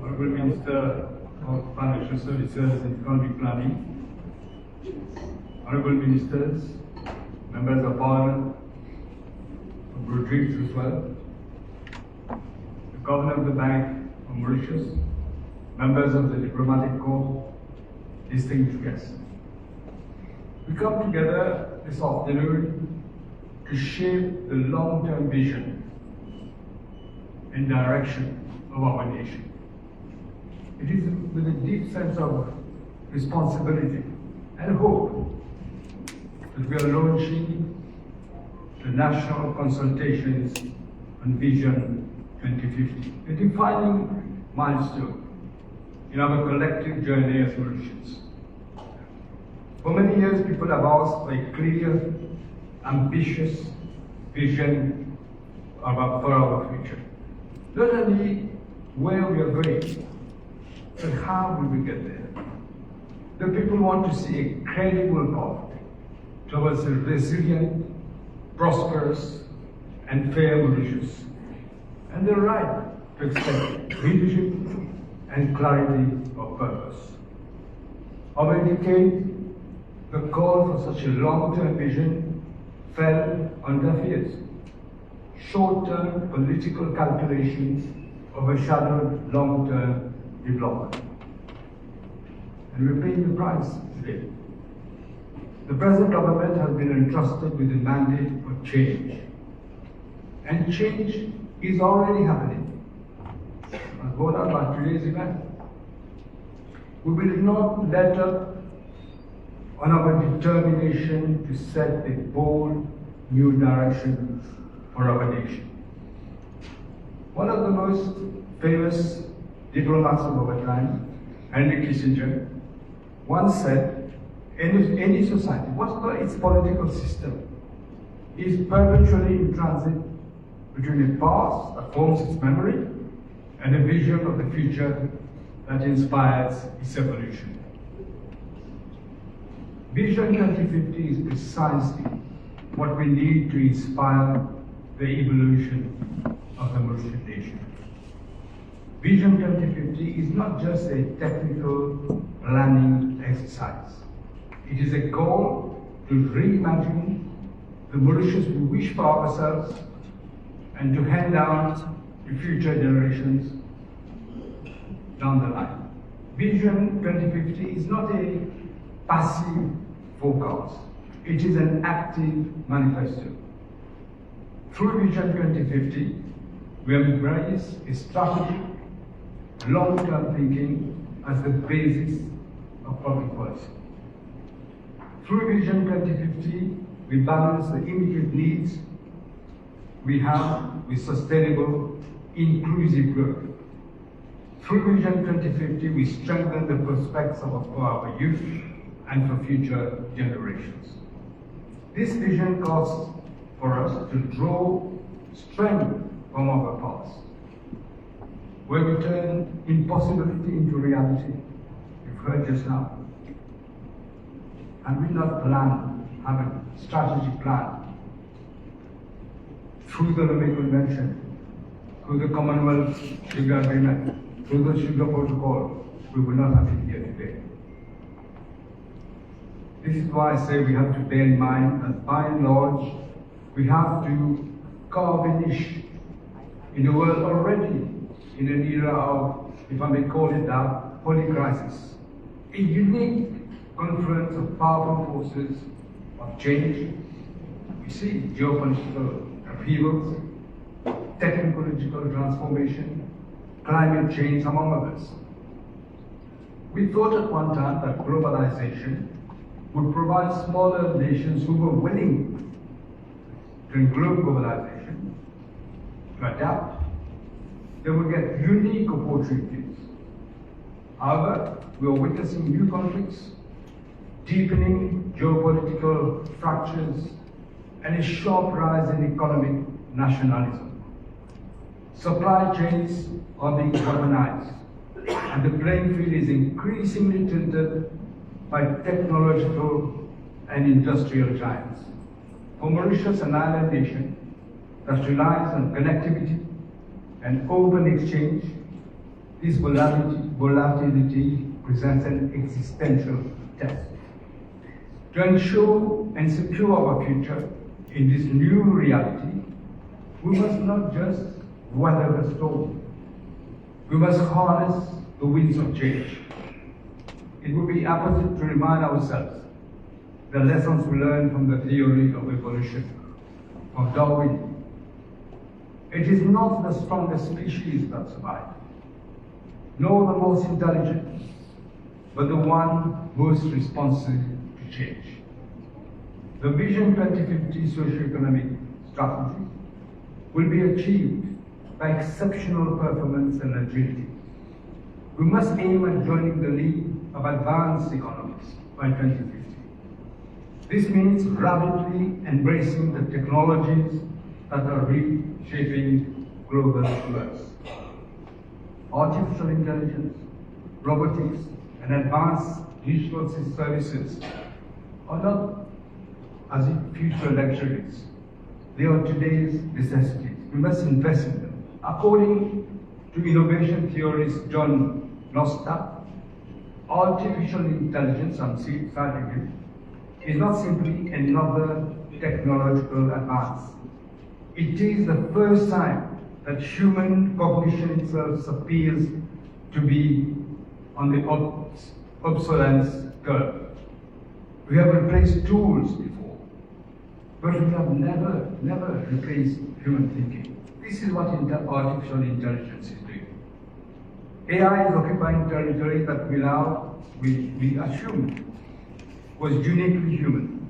Honorable Minister of Financial Services and Economic Planning, Honorable Ministers, Members of Parliament, of Rodrigues as well, the Governor of the Bank of Mauritius, members of the Diplomatic Corps, distinguished guests. We come together this afternoon to shape the long-term vision and direction of our nation. It is with a deep sense of responsibility and hope that we are launching the national consultations on Vision 2050, a defining milestone in our collective journey as Mauritians. For many years, people have asked for a clear, ambitious vision for our future. Not only where we are going, but how will we get there? The people want to see a credible path towards a resilient, prosperous, and fair Mauritius. And they're right to expect leadership and clarity of purpose. Over a decade, the call for such a long-term vision fell on deaf ears. Short-term political calculations overshadowed long-term development. And we're paying the price today. The present government has been entrusted with a mandate for change. And change is already happening. As brought out by today's event. We will not let up on our determination to set a bold new direction for our nation. One of the most famous diplomats of our time, Henry Kissinger, once said, any society, whatever its political system, is perpetually in transit between a past that forms its memory and a vision of the future that inspires its evolution. Vision 2050 is precisely what we need to inspire the evolution of the Mauritian nation. Vision 2050 is not just a technical planning exercise. It is a call to reimagine the Mauritius we wish for ourselves and to hand down to future generations down the line. Vision 2050 is not a passive forecast. It is an active manifesto. Through Vision 2050, we embrace a strategic, long-term thinking as the basis of public policy. Through Vision 2050, we balance the immediate needs we have with sustainable, inclusive growth. Through Vision 2050, we strengthen the prospects for our youth and for future generations. This vision calls for us to draw strength from our past, where we turn impossibility into reality. You've heard just now. And we not have a strategic plan through the Lomé Convention, through the Commonwealth Sugar Agreement, through the Sugar Protocol, we will not have it here today. This is why I say we have to bear in mind that by and large, we have to carve a niche in the world already in an era of, if I may call it that, polycrisis. A unique confluence of powerful forces of change. We see geopolitical upheavals, technological transformation, climate change, among others. We thought at one time that globalization would provide smaller nations who were willing to include globalization, to adapt. They would get unique opportunities. However, we are witnessing new conflicts, deepening geopolitical fractures, and a sharp rise in economic nationalism. Supply chains are being urbanized, and the playing field is increasingly tilted by technological and industrial giants. For Mauritius, an island nation, that relies on connectivity and open exchange, this volatility presents an existential test. To ensure and secure our future in this new reality, we must not just weather the storm. We must harness the winds of change. It would be apposite to remind ourselves the lessons we learned from the theory of evolution, from Darwin. It is not the strongest species that survive, nor the most intelligent, but the one most responsive to change. The Vision 2050 socio-economic strategy will be achieved by exceptional performance and agility. We must aim at joining the lead of advanced economies by 2050. This means rapidly embracing the technologies that are reshaping global commerce. Artificial intelligence, robotics, and advanced digital services are not as if future luxuries. They are today's necessities. We must invest in them. According to innovation theorist John Nosta, artificial intelligence, I'm citing him, is not simply another technological advance. It is the first time that human cognition itself appears to be on the obsolescence curve. We have replaced tools before, but we have never replaced human thinking. This is what artificial intelligence is doing. AI is occupying territory that we assumed was uniquely human.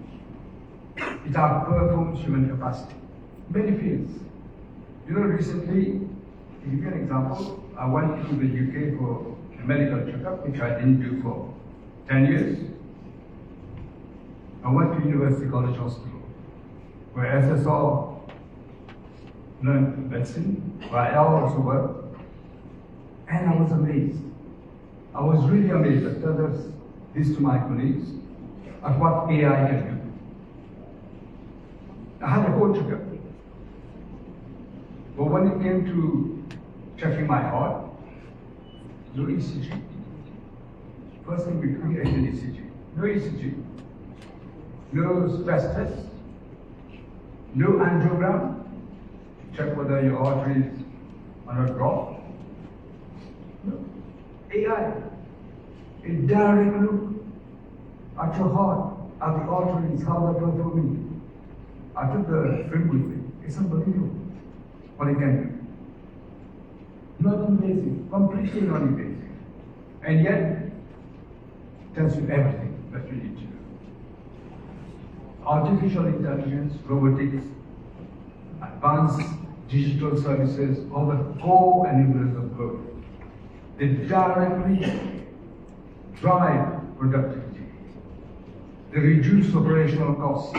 It outperforms human capacity. Many fields. You know, recently, to give you an example, I went to the UK for a medical checkup, which I didn't do for 10 years. I went to University College Hospital, where SSR learned medicine, where I also worked, and I was amazed. I was really amazed. I tell this to my colleagues, at what AI can do. I had a whole checkup. But when it came to checking my heart, no ECG. First thing we create an ECG. No ECG. No stress test. No angiogram. Check whether your artery is on a drop. No. AI. A direct look at your heart, at the arteries, how they're performing. I took the film with me. It's unbelievable what it can do. Not invasive, completely non-invasive. And yet, it tells you everything that you need to know. Artificial intelligence, robotics, advanced digital services are the core enablers of growth. They directly drive productivity. They reduce operational costs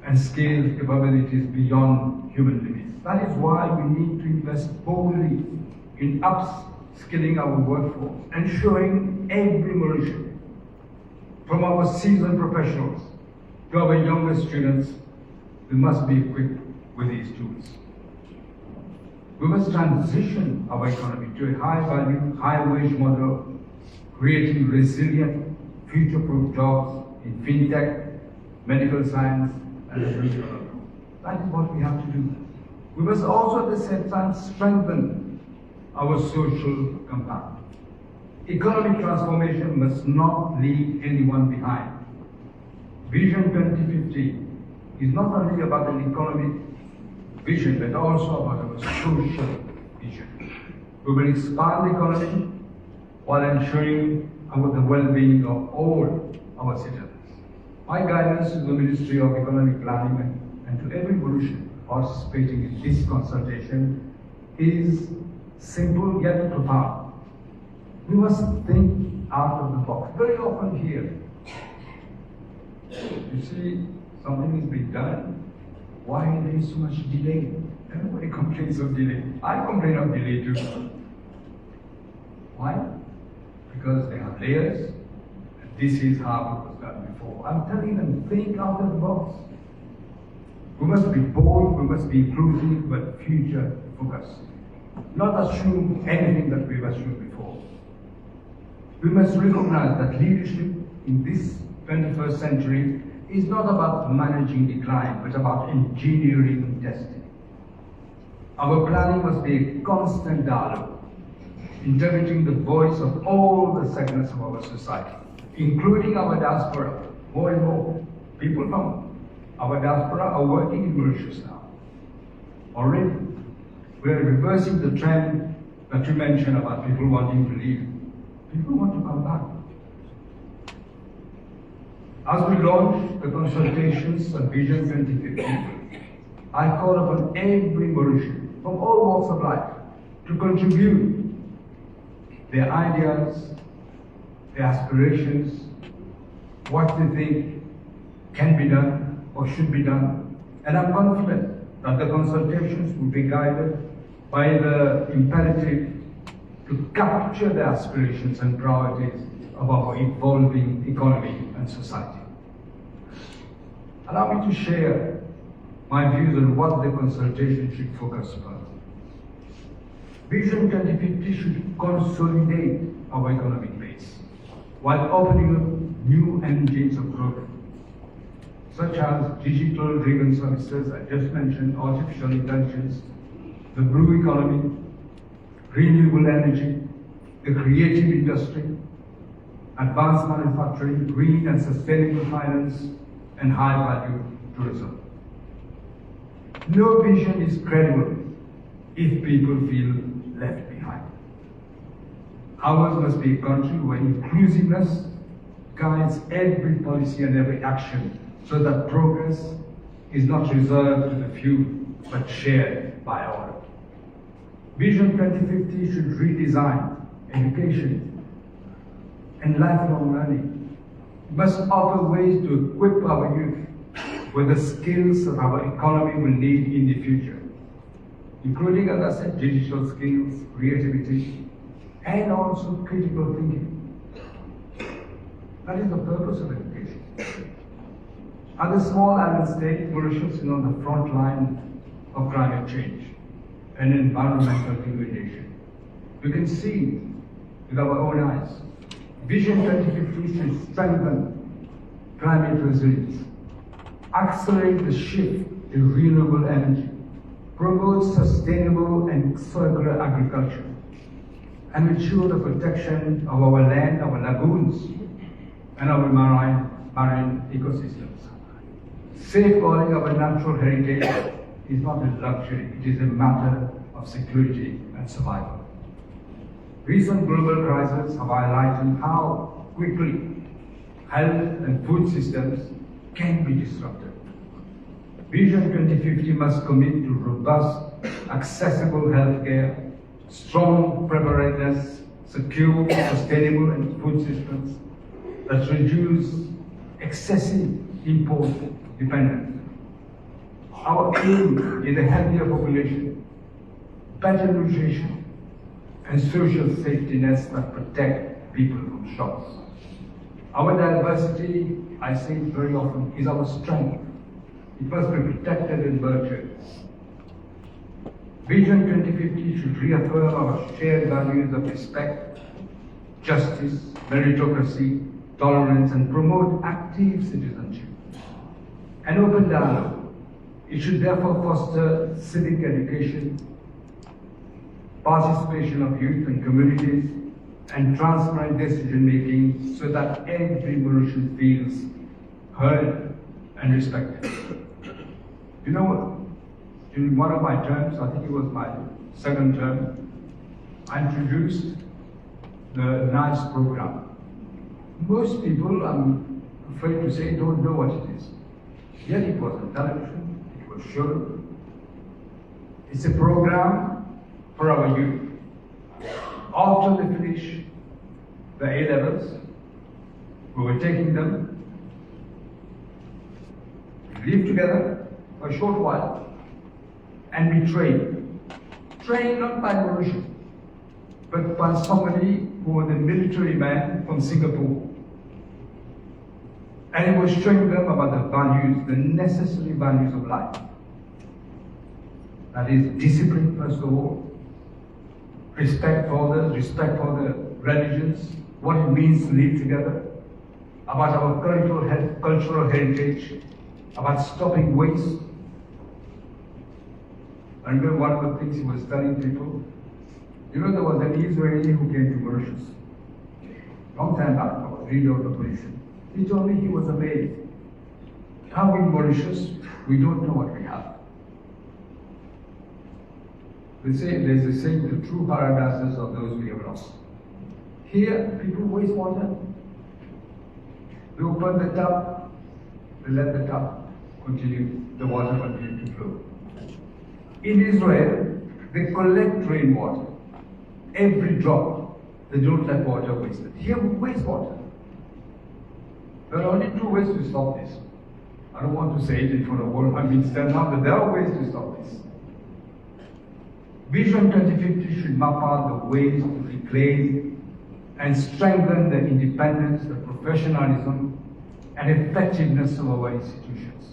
and scale capabilities beyond human limits. That is why we need to invest boldly in upskilling our workforce, ensuring every Mauritian, from our seasoned professionals to our younger students, we must be equipped with these tools. We must transition our economy to a high-value, high-wage model, creating resilient, future-proof jobs in fintech, medical science, and the blue economy. That is what we have to do. We must also at the same time strengthen our social compound. Economic transformation must not leave anyone behind. Vision 2050 is not only about an economic vision, but also about our social vision. We will expand the economy while ensuring the well-being of all our citizens. My guidance to the Ministry of Economic Planning and to every Mauritian participating in this consultation is simple yet profound. We must think out of the box. Very often here, you see something is being done, why there is so much delay? Everybody complains of delay. I complain of delay too. Why? Because they have layers, and this is how it was done before. I'm telling them, think out of the box. We must be bold, we must be inclusive, but future focused. Not assume anything that we've assumed before. We must recognize that leadership in this 21st century is not about managing decline, but about engineering destiny. Our planning must be a constant dialogue, integrating the voice of all the segments of our society, including our diaspora. More and more people from our diaspora are working in Mauritius now. Already, we are reversing the trend that you mentioned about people wanting to leave. People want to come back. As we launch the consultations on Vision 2050, I call upon every Mauritian from all walks of life to contribute their ideas, their aspirations, what they think can be done or should be done. And I'm confident that the consultations will be guided by the imperative to capture the aspirations and priorities of our evolving economy and society. Allow me to share my views on what the consultation should focus upon. Vision 2050 should consolidate our economic base while opening up new engines of growth, such as digital-driven services, I just mentioned, artificial intelligence, the blue economy, renewable energy, the creative industry, advanced manufacturing, green and sustainable finance, and high-value tourism. No vision is credible if people feel left behind. Ours must be a country where inclusiveness guides every policy and every action, so that progress is not reserved to the few, but shared by all. Vision 2050 should redesign education and lifelong learning. It must offer ways to equip our youth with the skills that our economy will need in the future, including, as I said, digital skills, creativity, and also critical thinking. That is the purpose of education. At a small island state, Mauritius is on the front line of climate change and environmental degradation. We can see with our own eyes. Vision 2050 should strengthen climate resilience, accelerate the shift to renewable energy, promote sustainable and circular agriculture, and ensure the protection of our land, our lagoons, and our marine ecosystems. Safeguarding our natural heritage is not a luxury, it is a matter of security and survival. Recent global crises have highlighted how quickly health and food systems can be disrupted. Vision 2050 must commit to robust, accessible healthcare, strong preparedness, secure, sustainable and food systems that reduce excessive import dependence. Our aim is a healthier population, better nutrition, and social safety nets that protect people from shocks. Our diversity, I say it very often, is our strength. It must be protected and nurtured. Vision 2050 should reaffirm our shared values of respect, justice, meritocracy, tolerance, and promote active citizenship. An open dialogue. It should therefore foster civic education, participation of youth and communities, and transparent decision-making so that every Mauritian feels heard and respected. You know what? During one of my terms, I think it was my second term, I introduced the NICE program. Most people, I'm afraid to say, don't know what it is. Yet it was on television, it was shown. It's a program for our youth. After they finish the A-levels, we were taking them, live together for a short while, and be trained. Trained not by Mauritius, but by somebody who was a military man from Singapore. And it was showing them about the values, the necessary values of life. That is discipline, first of all, respect for others, respect for the religions, what it means to live together, about our cultural heritage, about stopping waste. I remember one of the things he was telling people, there was an Israeli who came to Mauritius. Long time back, I was leader of the opposition. He told me he was amazed. How in Mauritius, we don't know what we have. There's a saying, the true paradises of those we have lost. Here, people waste water. They open the tap, they let the tap continue, the water continue to flow. In Israel, they collect rainwater. Every drop, they don't let water wasted. Here we waste water. There are only two ways to stop this. I don't want to say it in front of all, stand up, but there are ways to stop this. Vision 2050 should map out the ways to reclaim and strengthen the independence, the professionalism, and effectiveness of our institutions.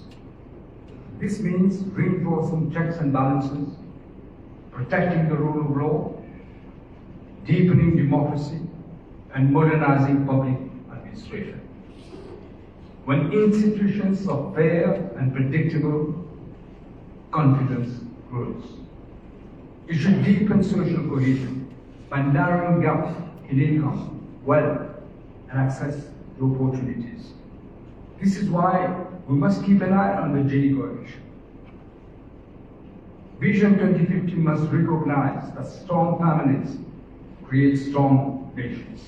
This means reinforcing checks and balances, protecting the rule of law, deepening democracy, and modernizing public administration. When institutions are fair and predictable, confidence grows. It should deepen social cohesion by narrowing gaps in income, wealth, and access to opportunities. This is why we must keep an eye on the Gini coalition. Vision 2050 must recognize that strong families create strong nations.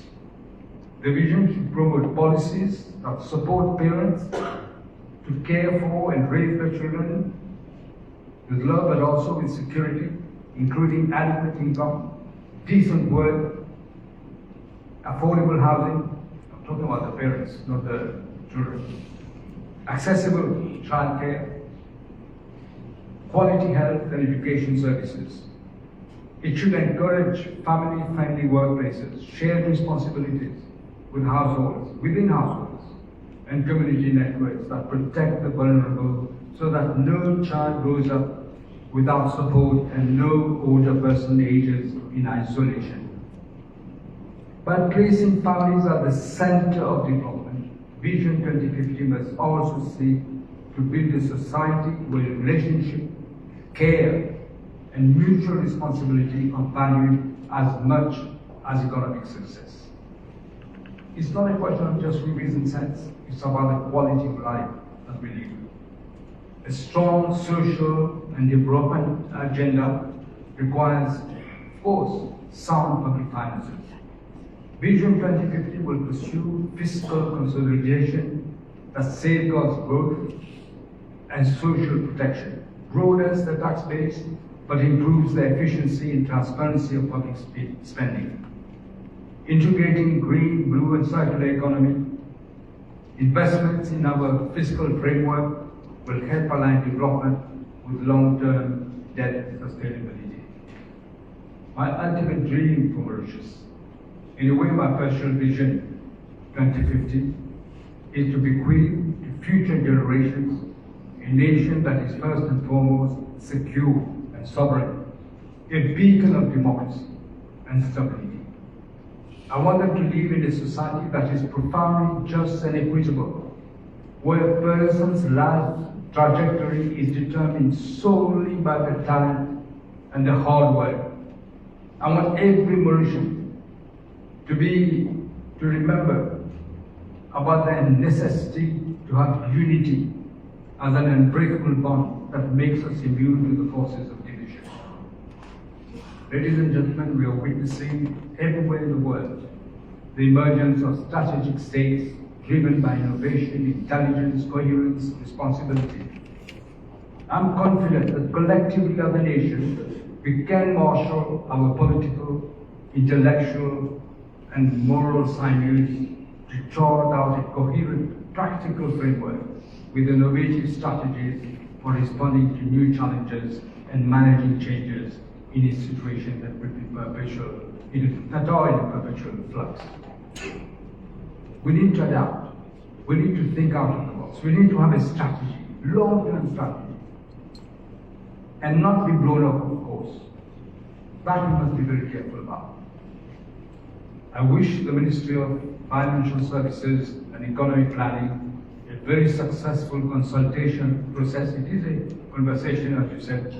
The vision should promote policies that support parents to care for and raise their children with love but also with security, including adequate income, decent work, affordable housing. I'm talking about the parents, not the children. Accessible childcare, quality health and education services. It should encourage family-friendly workplaces, shared responsibilities within households, and community networks that protect the vulnerable so that no child grows up without support and no older person ages in isolation. By placing families at the center of development, Vision 2050 must also seek to build a society where relationship, care, and mutual responsibility are valued as much as economic success. It's not a question of just rubies and cents, it's about the quality of life that we live. A strong social and development agenda requires, of course, sound public finances. Vision 2050 will pursue fiscal consolidation that safeguards growth and social protection, broadens the tax base, but improves the efficiency and transparency of public spending. Integrating green, blue, and circular economy, investments in our fiscal framework will help align development with long-term debt sustainability. My ultimate dream for Mauritius, in a way my personal vision 2050, is to bequeath to future generations a nation that is first and foremost secure and sovereign, a beacon of democracy and stability. I want them to live in a society that is profoundly just and equitable, where a person's life trajectory is determined solely by the talent and the hard work. I want every Mauritian to remember about the necessity to have unity as an unbreakable bond that makes us immune to the forces of division. Ladies and gentlemen, we are witnessing everywhere in the world the emergence of strategic states driven by innovation, intelligence, coherence, responsibility. I'm confident that collectively as a nation, we can marshal our political, intellectual, and moral sinews to chart out a coherent, practical framework with innovative strategies for responding to new challenges and managing changes in a situation that will be perpetual, that are in a perpetual flux. We need to adapt. We need to think out of the box. We need to have a strategy, long-term strategy. and not be blown up, of course. That we must be very careful about. I wish the Ministry of Financial Services and Economic Planning a very successful consultation process. It is a conversation, as you said,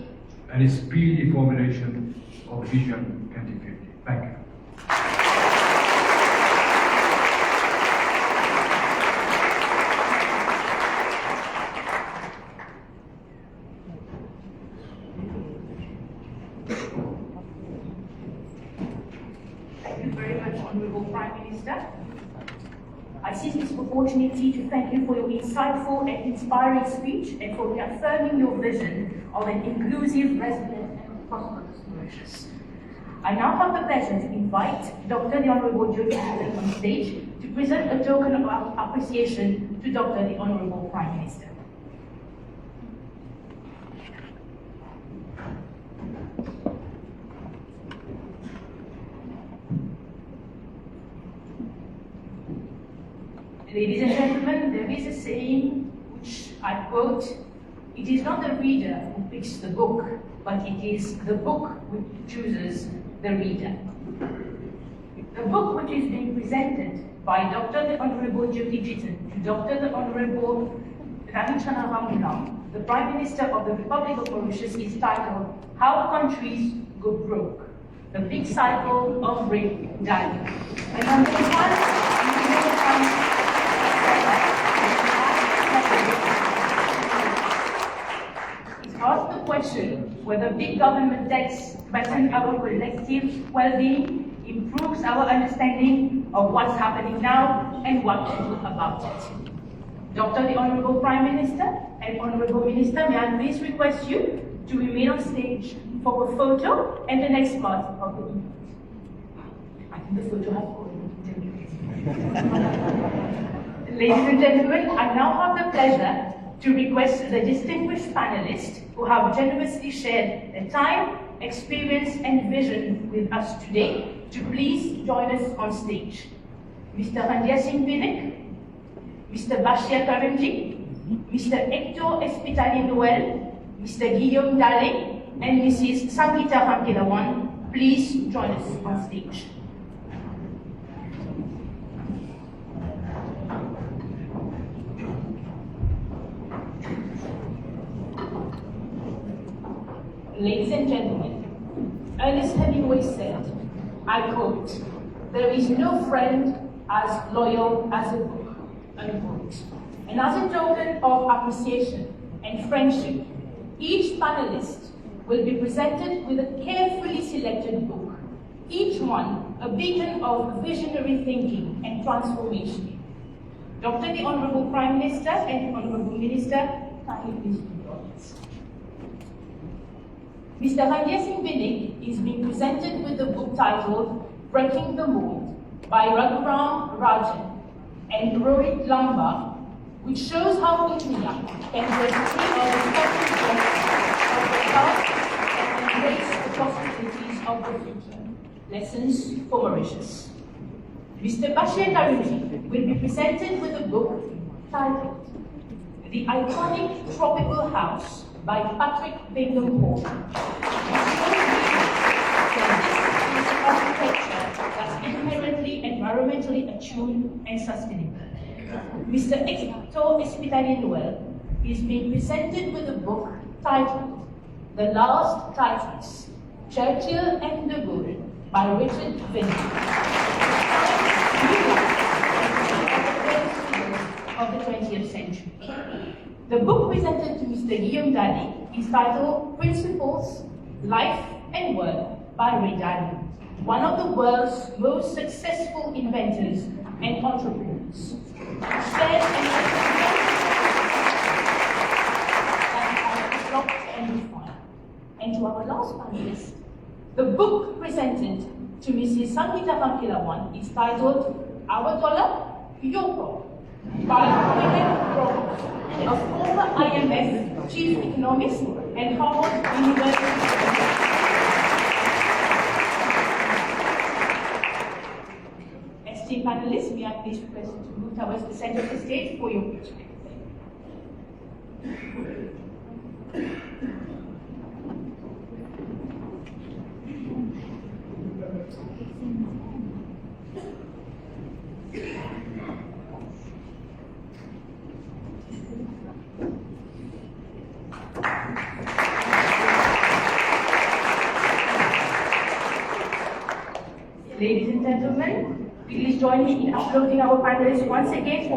and a speedy formulation of Vision 2050. Thank you. I seize this opportunity to thank you for your insightful and inspiring speech and for reaffirming your vision of an inclusive, resilient, and prosperous Mauritius. I now have the pleasure to invite Dr. the Honorable Jyoti Allen on stage to present a token of appreciation to Dr. the Honorable Prime Minister. Ladies and gentlemen, there is a saying which I quote, "It is not the reader who picks the book, but it is the book which chooses the reader." The book which is being presented by Dr. the Honorable Jyoti to Dr. the Honorable Navin Ramgoolam, the Prime Minister of the Republic of Mauritius, is titled "How Countries Go Broke: The Big Cycle of Rape Dying." And on the ask the question whether big government debts threaten our collective well-being, improves our understanding of what's happening now and what to do about it. Dr. the Honorable Prime Minister and Honorable Minister, may I please request you to remain on stage for a photo and the next part of the event. I think the photo has already been taken. Ladies and gentlemen, I now have the pleasure to request the distinguished panelists who have generously shared their time, experience, and vision with us today to please join us on stage. Mr. Randia Singh Binik, Mr. Bashir Karimji, Mr. Hector Espitali-Noel, Mr. Guillaume Dalle, and Mrs. Sangita Ramkilawan, please join us on stage. Ladies and gentlemen, Ernest Hemingway said, I quote, "There is no friend as loyal as a book," unquote. And as a token of appreciation and friendship, each panelist will be presented with a carefully selected book, each one a beacon of visionary thinking and transformation. Dr. the Honorable Prime Minister and Honorable Minister, kindly please do the audience. Mr. Randia Singh Binik is being presented with the book titled Breaking the Mold by Raghuram Rajan and Rohit Lamba, which shows how India can break free of the structural of the past and embrace the possibilities of the future. Lessons for Mauritius. Mr. Bashir Karimji will be presented with a book titled The Iconic Tropical House by Patrick Bingham Hall. This is architecture that's inherently environmentally attuned and sustainable. Mr. Hector Espitali-Noel is being presented with a book titled The Last Titans, Churchill and de Gaulle by Richard Vinton. Of the 20th century. The book presented to Mr. Guillaume Dalle is titled Principles, Life and Work by Ray Dalio, one of the world's most successful inventors and entrepreneurs. Shared and developed and refined. And to our last panelist, the book presented to Mrs. Sangita Ramkilawan is titled Our Dollar, Your Problem by William Roberts, a former IMF chief economist and Harvard University. Esteemed panelists, may I please request you to move towards the center of the stage for your picture. Ladies and gentlemen, please join me in applauding our panelists once again.